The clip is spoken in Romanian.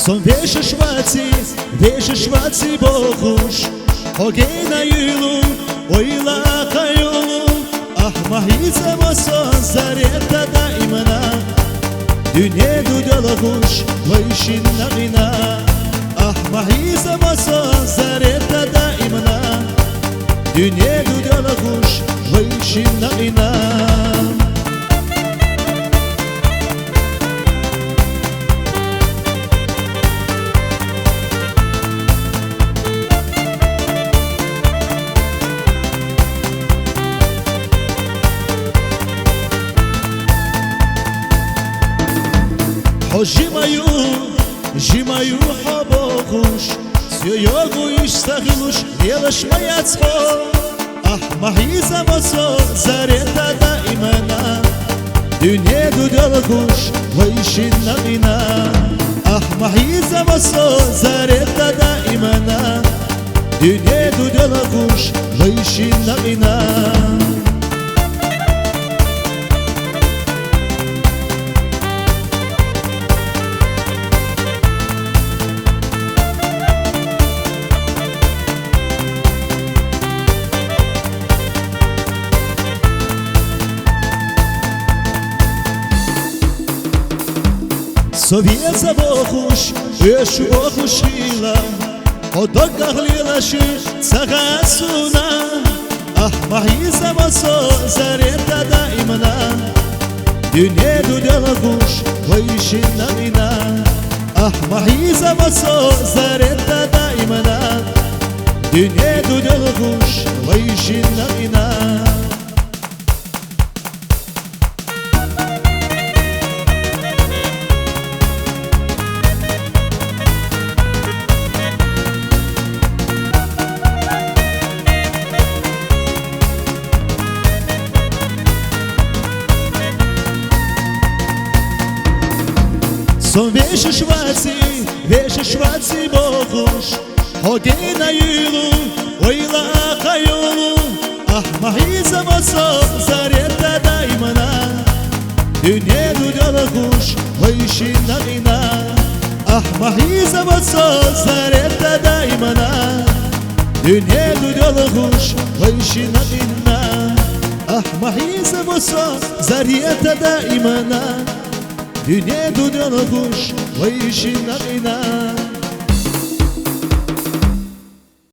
Som veše švaci bohuš Ogena yulu oyla kayulu Ah mahizem son zareta daimana Dünya dudalaguş Vayşin nagina Ah mahizem son zareta daimana Dünya dudalaguş Vayşin nagina Жимаю хабохуш Сьойогуиш сахилуш Делаш маяцхо Ах махизам осо Зарета даимана Dünya dudalaguş Vayşin nagina Ah mахизам осо Зарета даимана Dünya dudalaguş Vayşin nagina Совет забохуш, эшу охушила Одогах лилаши цагасуна Ах махизам осо зарета даимана Dünya dudalaguş Vayşin nagina Ah mахизам осо зарета даимана Dünya dudalaguş Vayşin nagina Som veše švaci bohuš Ogena yulu oyla kayulu Ah mahizam oso zareta daimana Dünya dudalaguş Vayşin nagina Ah mahizam oso zareta daimana Dünya dudalaguş Vayşin nagina Ah mahizam oso zareta daimana Dünya dudalaguş Vayşin nagina